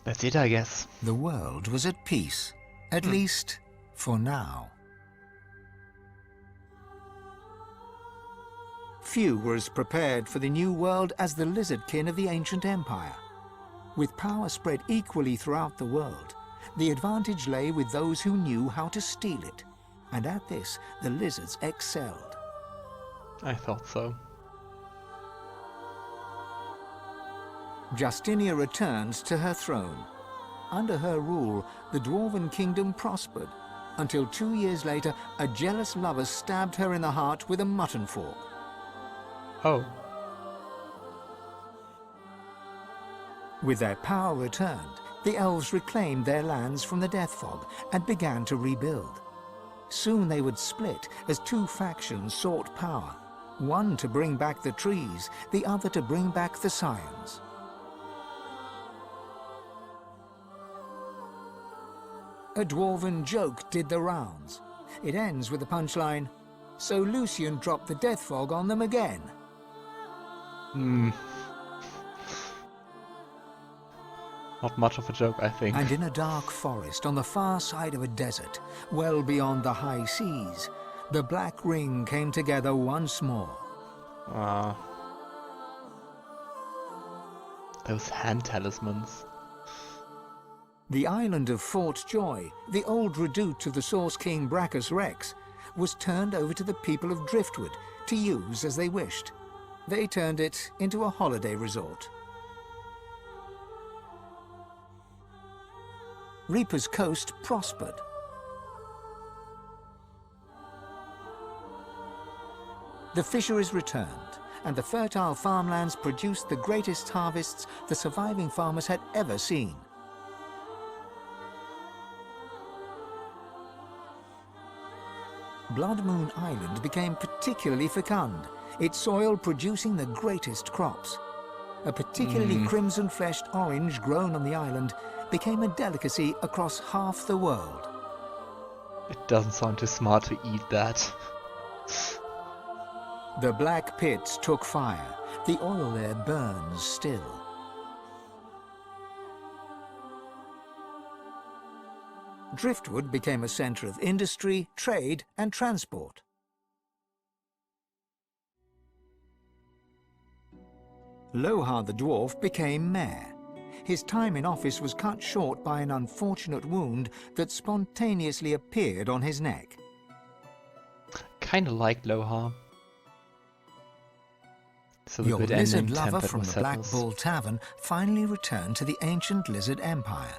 That's it, I guess. The world was at peace, at least for now. Few were as prepared for the new world as the lizardkin of the ancient empire. With power spread equally throughout the world, the advantage lay with those who knew how to steal it, and at this the lizards excelled. I thought so. Justinia returned to her throne. Under her rule, the Dwarven kingdom prospered, until 2 years later a jealous lover stabbed her in the heart with a mutton fork. Oh. With their power returned, the elves reclaimed their lands from the Death Fog and began to rebuild. Soon they would split as two factions sought power, one to bring back the trees, the other to bring back the scions. A dwarven joke did the rounds. It ends with the punchline, "So Lucian dropped the Death Fog on them again." Not much of a joke, I think. And in a dark forest on the far side of a desert, well beyond the high seas, the Black Ring came together once more. Those hand talismans. The island of Fort Joy, the old redoute of the Source King Brachus Rex, was turned over to the people of Driftwood to use as they wished. They turned it into a holiday resort. Reaper's Coast prospered. The fisheries returned, and the fertile farmlands produced the greatest harvests the surviving farmers had ever seen. Blood Moon Island became particularly fecund, its soil producing the greatest crops. A particularly crimson-fleshed orange grown on the island became a delicacy across half the world. It doesn't sound too smart to eat that. The black pits took fire. The oil there burns still. Driftwood became a centre of industry, trade, and transport. Lohse the dwarf became mayor. His time in office was cut short by an unfortunate wound that spontaneously appeared on his neck. Kinda like Lohse. So Your lizard lover from the Black Bull Tavern finally returned to the ancient lizard empire,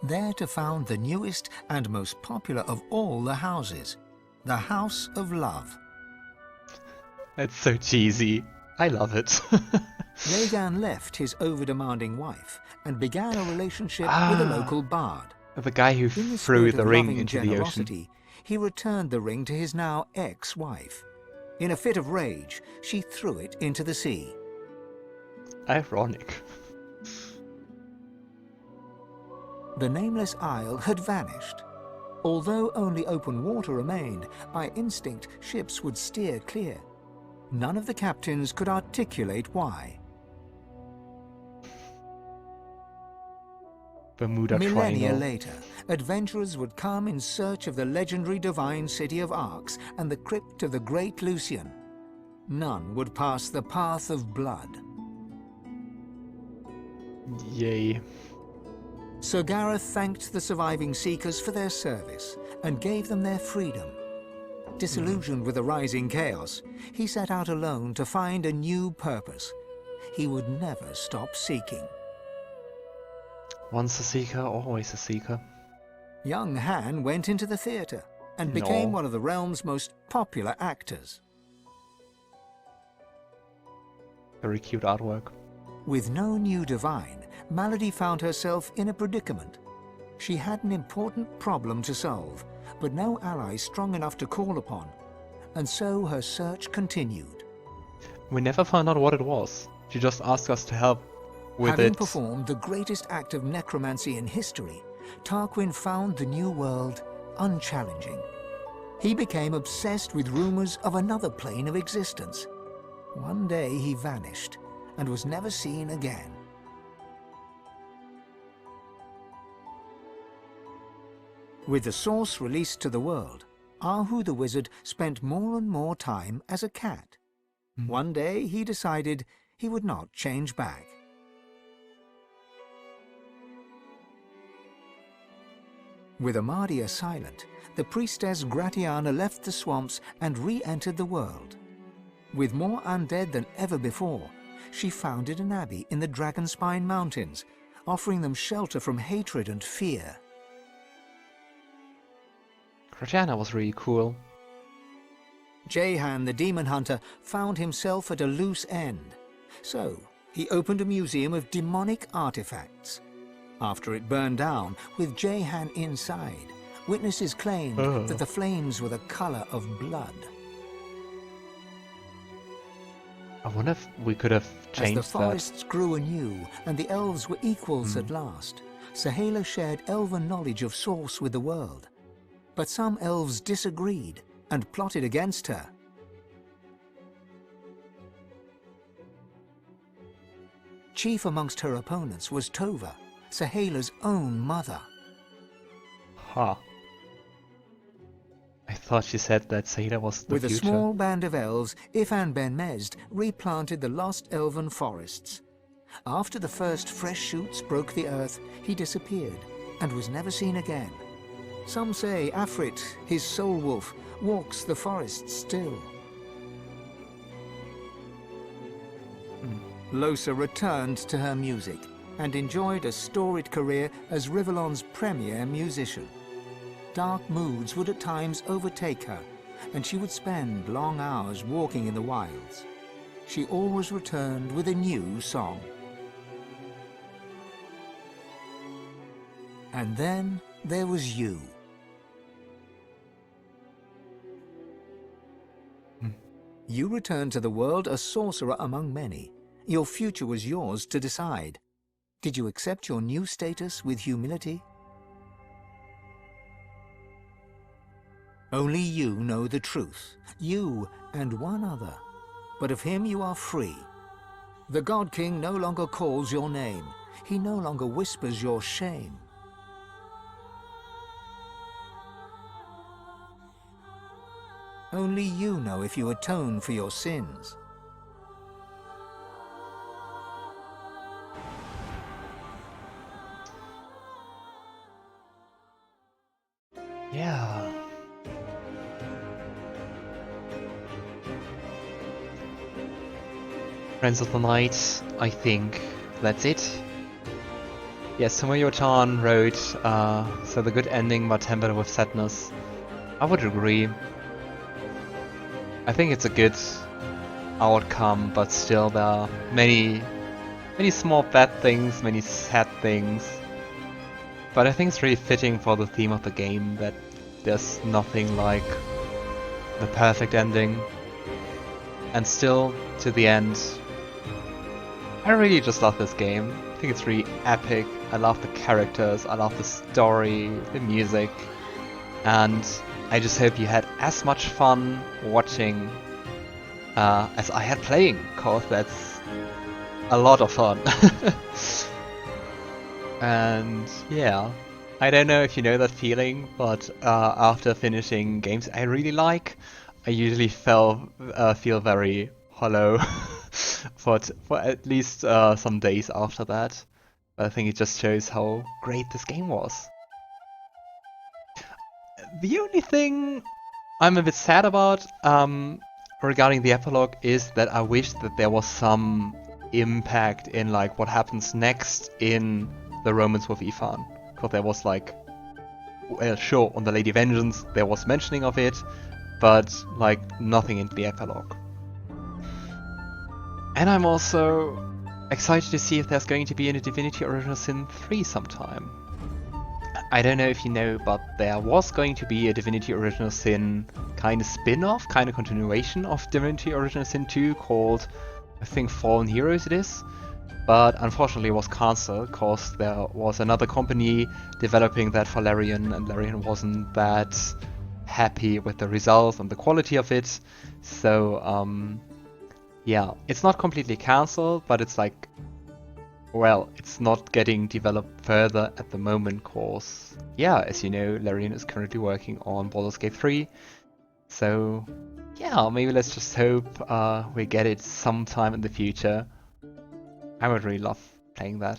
there to found the newest and most popular of all the houses, the House of Love. That's so cheesy. I love it. Rhaegan left his over-demanding wife and began a relationship with a local bard. The guy who In the threw spirit the of ring loving into the ocean. generosity, he returned the ring to his now ex-wife. In a fit of rage, she threw it into the sea. Ironic. The nameless isle had vanished. Although only open water remained, by instinct ships would steer clear. None of the captains could articulate why. Bermuda Millennia Triangle. later, adventurers would come in search of the legendary divine city of Arx and the crypt of the great Lucian. None would pass the path of blood. Yay. Sir Gareth thanked the surviving Seekers for their service and gave them their freedom. Disillusioned with the rising chaos, he set out alone to find a new purpose. He would never stop seeking. Once a seeker, always a seeker. Young Han went into the theatre and became No. one of the realm's most popular actors. Very cute artwork. With no new divine, Malady found herself in a predicament. She had an important problem to solve, but no ally strong enough to call upon, and so her search continued. We never found out what it was. She just asked us to help with Having it. performed the greatest act of necromancy in history, Tarquin found the new world unchallenging. He became obsessed with rumors of another plane of existence. One day he vanished and was never seen again. With the source released to the world, Ahu the wizard spent more and more time as a cat. One day he decided he would not change back. With Amadia silent, the priestess Gratiana left the swamps and re-entered the world. With more undead than ever before, she founded an abbey in the Dragonspine Mountains, offering them shelter from hatred and fear. Gratiana was really cool. Jehan the demon hunter found himself at a loose end, so he opened a museum of demonic artifacts. After it burned down, with Jehan inside, witnesses claimed that the flames were the color of blood. I wonder if we could have changed that. As the forests grew anew and the elves were equals at last, Sahala shared elven knowledge of source with the world. But some elves disagreed and plotted against her. Chief amongst her opponents was Tova, Sahala's own mother. Huh. I thought she said that Sahala was the With future. a small band of elves, Ifan ben Mezd replanted the lost elven forests. After the first fresh shoots broke the earth, he disappeared and was never seen again. Some say Afrit, his soul wolf, walks the forests still. Lohse returned to her music and enjoyed a storied career as Rivellon's premier musician. Dark moods would at times overtake her, and she would spend long hours walking in the wilds. She always returned with a new song. And then there was you. You returned to the world a sorcerer among many. Your future was yours to decide. Did you accept your new status with humility? Only you know the truth, you and one other. But of him you are free. The God King no longer calls your name. He no longer whispers your shame. Only you know if you atone for your sins. Yeah. Friends of the Night, I think that's it. Yes, Sumayotan wrote, so the good ending but tempered with sadness. I would agree. I think it's a good outcome, but still there are many small bad things, many sad things. But I think it's really fitting for the theme of the game that there's nothing like the perfect ending. And still, to the end, I really just love this game. I think it's really epic. I love the characters, I love the story, the music, and I just hope you had as much fun watching as I had playing, cause that's a lot of fun. And yeah, I don't know if you know that feeling, but after finishing games I really like, I usually feel very hollow for at least some days after that. But I think it just shows how great this game was. The only thing I'm a bit sad about regarding the epilogue is that I wish that there was some impact in like what happens next in the romance with Ifan. Because there was like, well, sure, on the Lady Vengeance there was mentioning of it, but like nothing in the epilogue. And I'm also excited to see if there's going to be a Divinity Original Sin 3 sometime. I don't know if you know, but there was going to be a Divinity Original Sin kind of spin-off, kind of continuation of Divinity Original Sin 2 called, I think, Fallen Heroes it is. But unfortunately it was cancelled because there was another company developing that for Larian, and Larian wasn't that happy with the results and the quality of it. So yeah, it's not completely cancelled, but it's like well, it's not getting developed further at the moment, cause, yeah, as you know, Larian is currently working on Baldur's Gate 3. So, yeah, maybe let's just hope we get it sometime in the future. I would really love playing that.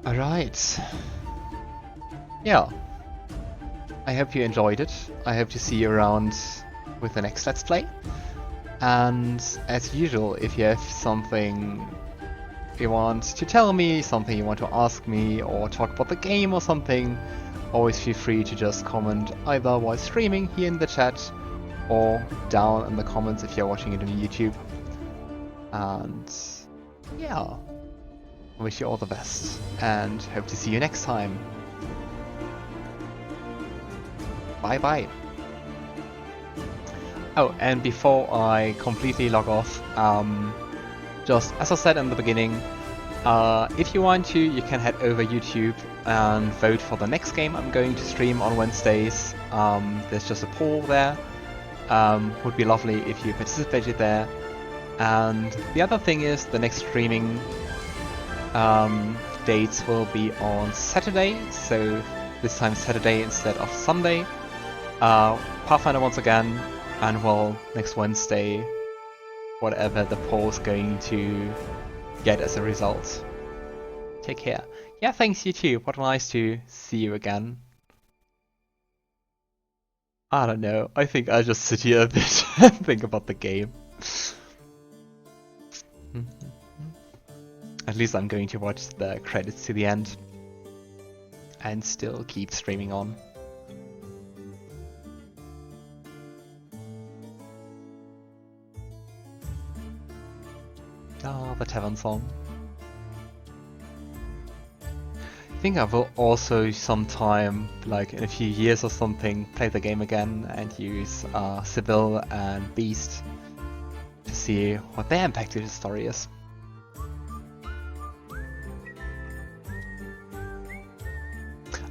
Alright. Yeah. I hope you enjoyed it. I hope to see you around with the next Let's Play. And as usual, if you have something you want to tell me, something you want to ask me, or talk about the game or something, always feel free to just comment either while streaming here in the chat or down in the comments if you're watching it on YouTube. And yeah, I wish you all the best and hope to see you next time. Bye bye. Oh, and before I completely log off, just as I said in the beginning, if you want to, you can head over YouTube and vote for the next game I'm going to stream on Wednesdays. There's just a poll there. Would be lovely if you participated there. And the other thing is, the next streaming dates will be on Saturday, so this time Saturday instead of Sunday. Pathfinder once again, and well, next Wednesday, whatever the poll's going to get as a result. Take care. Yeah, thanks you too. What nice to see you again. I don't know. I think I'll just sit here a bit and think about the game. At least I'm going to watch the credits to the end and still keep streaming on. Ah, the tavern song. I think I will also sometime, like in a few years or something, play the game again and use Sebille and Beast to see what their impact to the story is.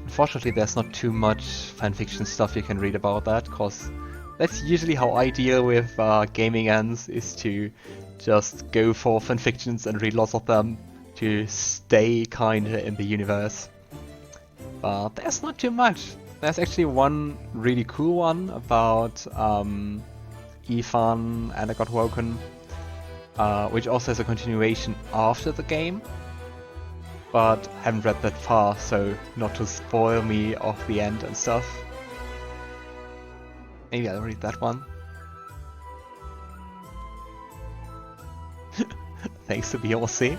Unfortunately, there's not too much fanfiction stuff you can read about that, because that's usually how I deal with gaming ends, is to just go for fanfictions and read lots of them to stay kinda in the universe. But there's not too much. There's actually one really cool one about Ifan and a Godwoken, which also has a continuation after the game. But haven't read that far, so not to spoil me of the end and stuff. Maybe I'll read that one. Thanks to Lohse.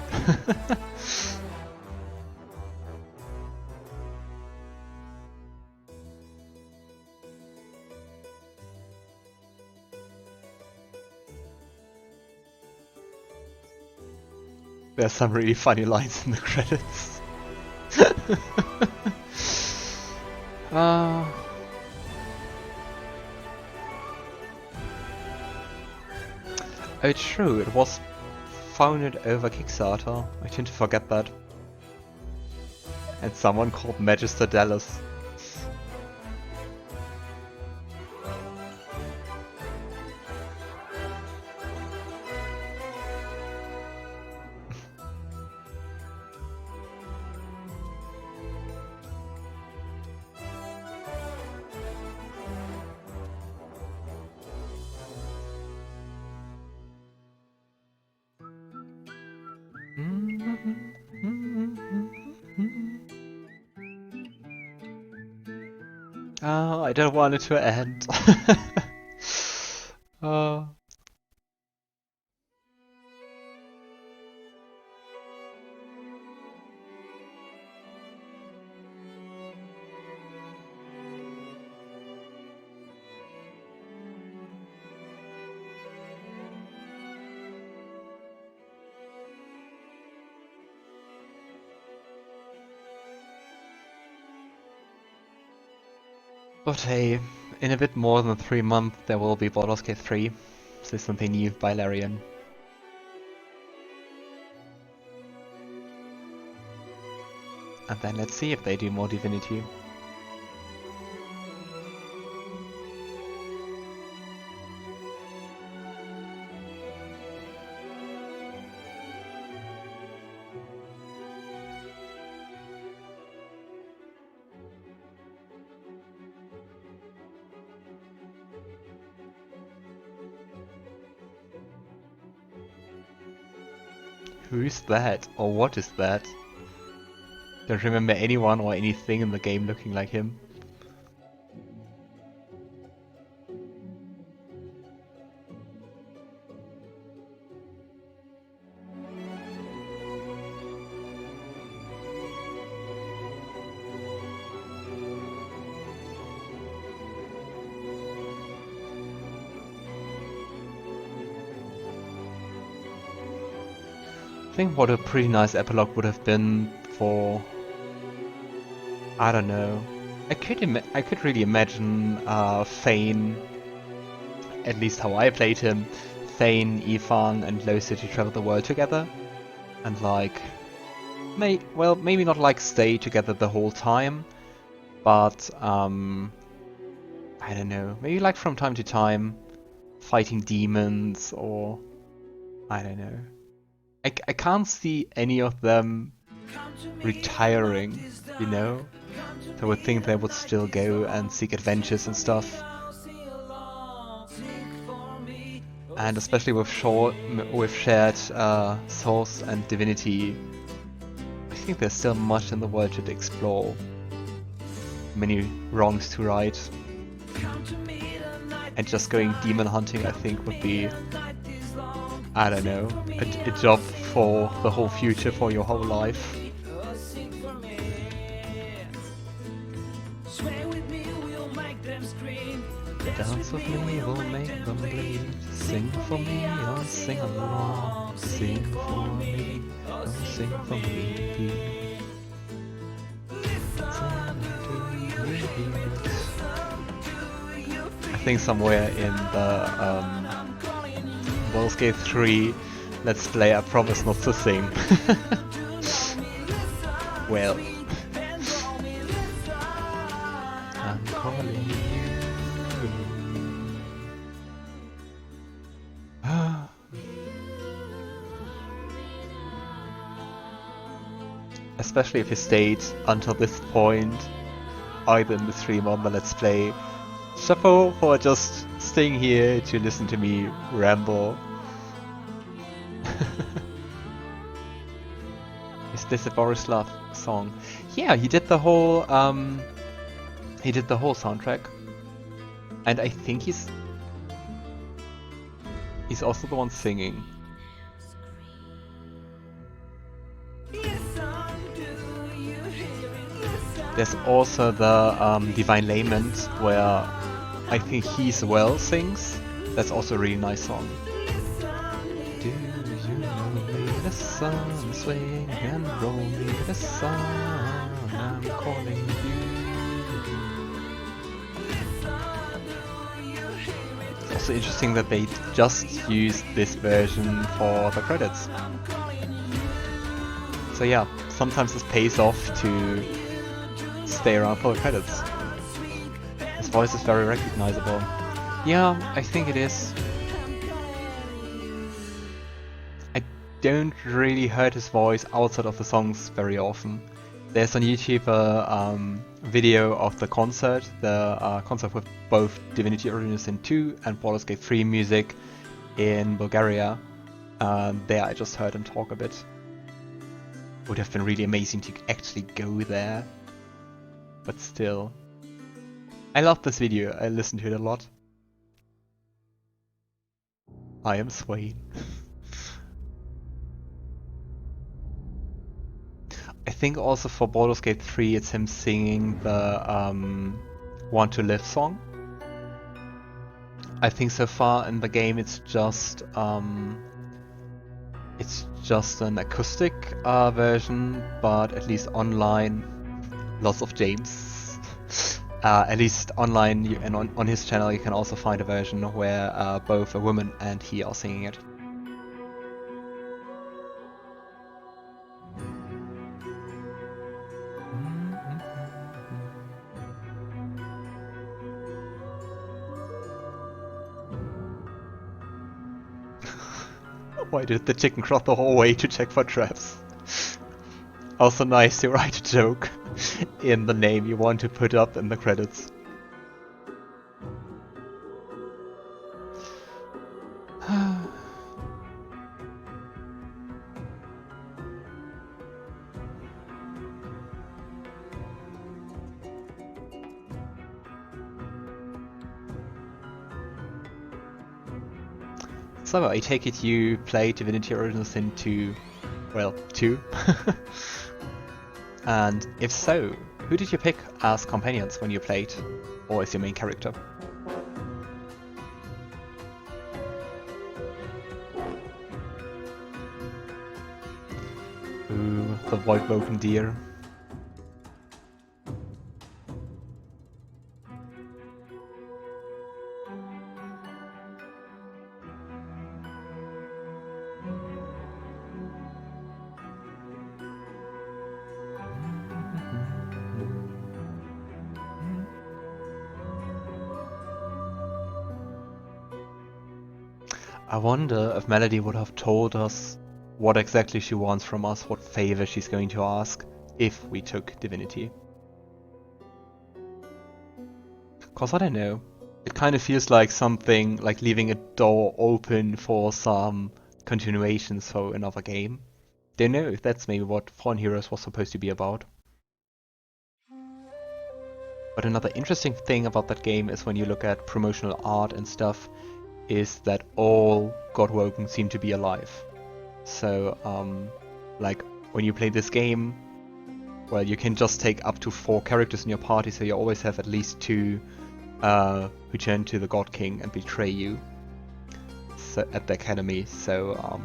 There's some really funny lines in the credits. Oh, true, it was founded over Kickstarter. I tend to forget that. And someone called Magister Dallas. Oh, I don't want it to end. Oh. But hey, in a bit more than 3 months there will be Baldur's Gate 3, so there's something new by Larian. And then let's see if they do more Divinity. Who is that? Or what is that? Don't remember anyone or anything in the game looking like him. I think what a pretty nice epilogue would have been for, I don't know. I could really imagine Fane, at least how I played him, Fane, Ifan, and Lohse to travel the world together, and like, maybe not like stay together the whole time, but I don't know, maybe like from time to time, fighting demons or I don't know. I can't see any of them retiring, you know? I would think they would still go and seek adventures and stuff. And especially with shared Source and Divinity, I think there's still much in the world to explore. Many wrongs to right. And just going demon hunting, I think, would be, I don't know, a job for the whole future, for your whole life. Dance with me, we'll make them bleed. Sing for me, or sing along. Sing for me, or sing for me. I think somewhere in the Baldur's Gate 3 Let's Play I promise not to sing. Well, I'm calling you. Especially if you stayed until this point, either in the stream or the Let's Play. Chapeau for just staying here to listen to me ramble. Is this a Borislav song? Yeah, he did the whole soundtrack. And I think he's also the one singing. There's also the Divine Lament, where I think he as well sings. That's also a really nice song. Do you know me, the sun swing and roll me, the sun, I'm calling you. It's also interesting that they just used this version for the credits. So yeah, sometimes this pays off to stay around for the credits. His voice is very recognizable. Yeah, I think it is. I don't really heard his voice outside of the songs very often. There's on YouTube a video of the concert with both Divinity Original Sin II and Baldur's Gate 3 music in Bulgaria. There I just heard him talk a bit. Would have been really amazing to actually go there. But still, I love this video, I listen to it a lot. I am Swain. I think also for Baldur's Gate 3 it's him singing the Want to Live song. I think so far in the game it's just an acoustic version, but at least online, lots of James. At least online and on his channel you can also find a version where both a woman and he are singing it. Why did the chicken cross the whole way to check for traps? Also nice to write a joke in the name you want to put up in the credits. So I take it you played Divinity Original Sin 2, well, 2? And if so, who did you pick as companions when you played, or as your main character? Ooh, the Godwoken deer. I wonder if Melody would have told us what exactly she wants from us, what favor she's going to ask if we took Divinity. Cause I don't know. It kind of feels like something like leaving a door open for some continuations for another game. Don't know if that's maybe what Fallen Heroes was supposed to be about. But another interesting thing about that game is when you look at promotional art and stuff, is that all Godwoken seem to be alive. So, like, when you play this game, well, you can just take up to 4 characters in your party, so you always have at least 2 who turn to the God King and betray you at the academy. So,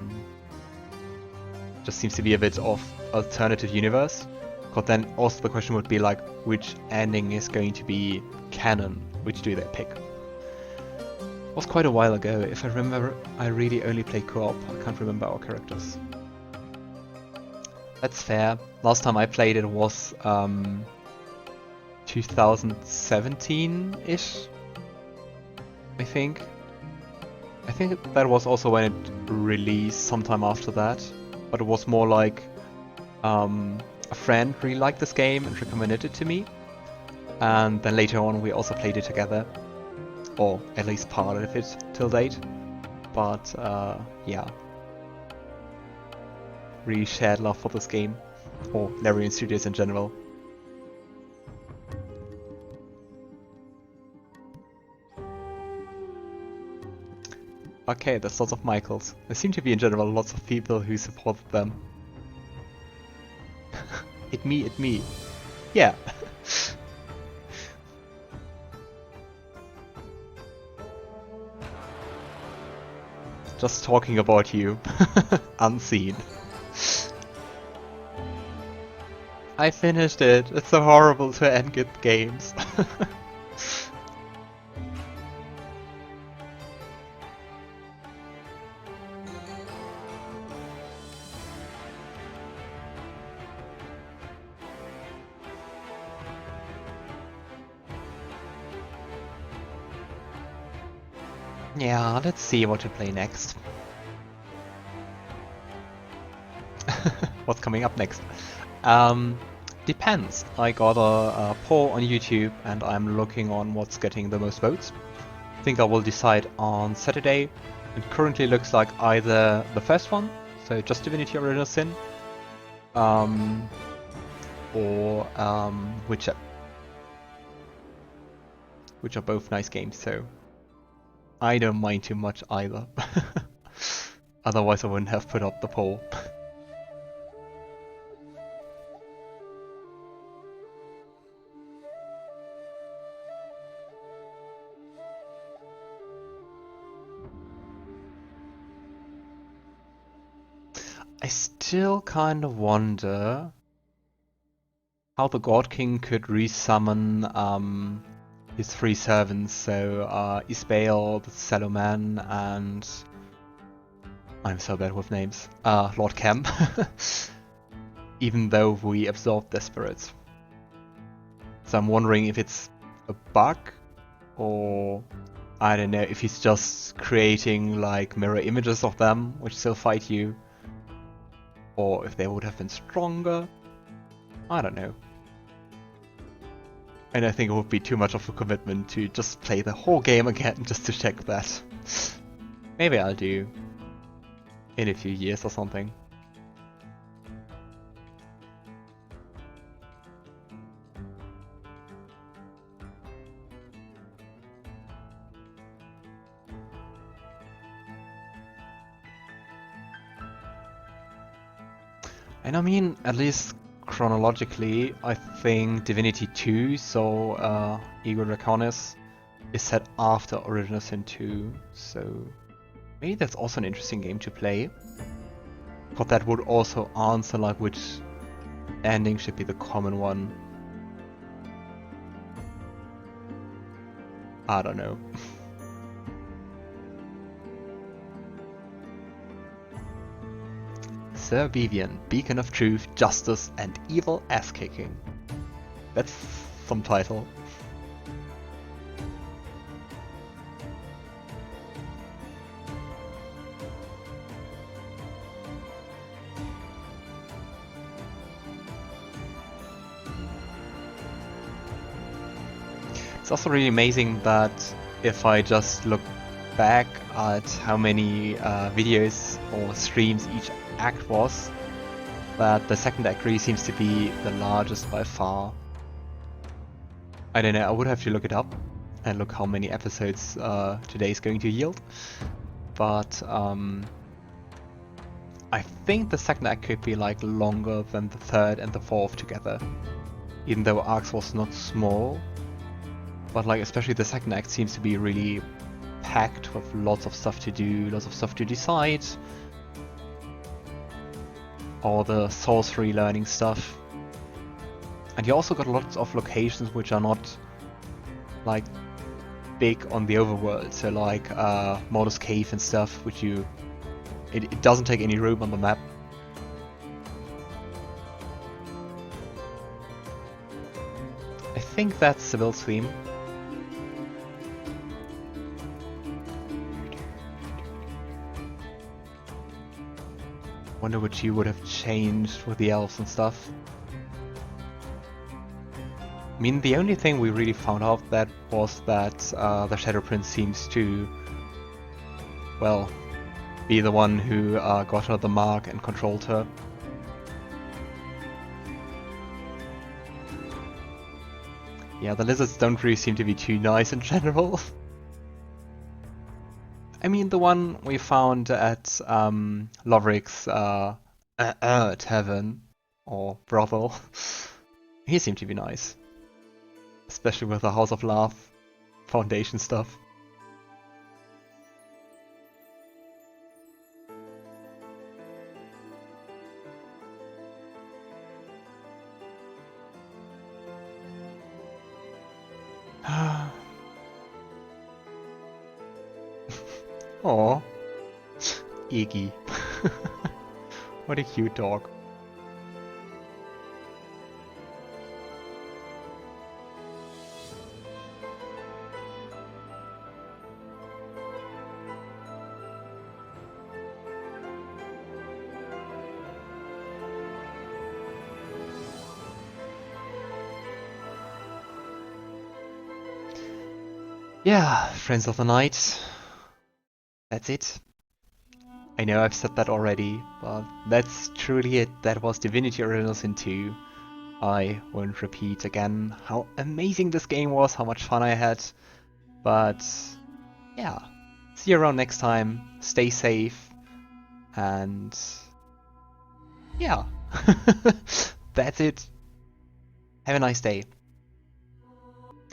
just seems to be a bit of alternative universe. Because then also the question would be like, which ending is going to be canon? Which do they pick? It was quite a while ago. If I remember, I really only played co-op. I can't remember our characters. That's fair. Last time I played it was 2017-ish, I think. I think that was also when it released sometime after that. But it was more like a friend really liked this game and recommended it to me. And then later on we also played it together. Or at least part of it till date. But yeah. Really shared love for this game. Or Larian Studios in general. Okay, there's lots of Michaels. There seem to be in general lots of people who supported them. It me. Yeah. Just talking about you. Unseen. I finished it. It's so horrible to end good games. Yeah, let's see what to play next. What's coming up next? Depends. I got a poll on YouTube and I'm looking on what's getting the most votes. I think I will decide on Saturday. It currently looks like either the first one, so just Divinity Original Sin, or Witcher, which are both nice games, so I don't mind too much either. Otherwise I wouldn't have put up the poll. I still kind of wonder how the God King could resummon his 3 servants, so Isbael, the Saluman, and I'm so bad with names. Lord Kemp. Even though we absorbed their spirits. So I'm wondering if it's a bug, or I don't know, if he's just creating like mirror images of them, which still fight you. Or if they would have been stronger. I don't know. And I think it would be too much of a commitment to just play the whole game again just to check that. Maybe I'll do in a few years or something. And I mean, at least chronologically, I think Divinity 2, so Ego Draconis, is set after Original Sin 2, so maybe that's also an interesting game to play. But that would also answer like which ending should be the common one. I don't know. Sir Vivian, beacon of truth, justice, and evil ass-kicking. That's some title. It's also really amazing that if I just look back at how many videos or streams each act was, that the second act really seems to be the largest by far. I don't know, I would have to look it up and look how many episodes today is going to yield. But I think the second act could be like longer than the third and the fourth together. Even though Arcs was not small. But like especially the second act seems to be really packed with lots of stuff to do, lots of stuff to decide. All the sorcery learning stuff. And you also got lots of locations which are not like big on the overworld. So like Mordus Cave and stuff, which it doesn't take any room on the map. I think that's Sebille's theme. Wonder what you would have changed with the elves and stuff. I mean, the only thing we really found out that was that the Shadow Prince seems to, well, be the one who got her the mark and controlled her. Yeah, the lizards don't really seem to be too nice in general. I mean, the one we found at Lovric's tavern, or brothel, he seemed to be nice. Especially with the House of Laugh foundation stuff. Aww. Iggy. What a cute dog. Yeah, friends of the night. That's it. I know I've said that already, but that's truly it. That was Divinity Original Sin 2. I won't repeat again how amazing this game was, how much fun I had. But yeah, see you around next time. Stay safe. And yeah, that's it. Have a nice day.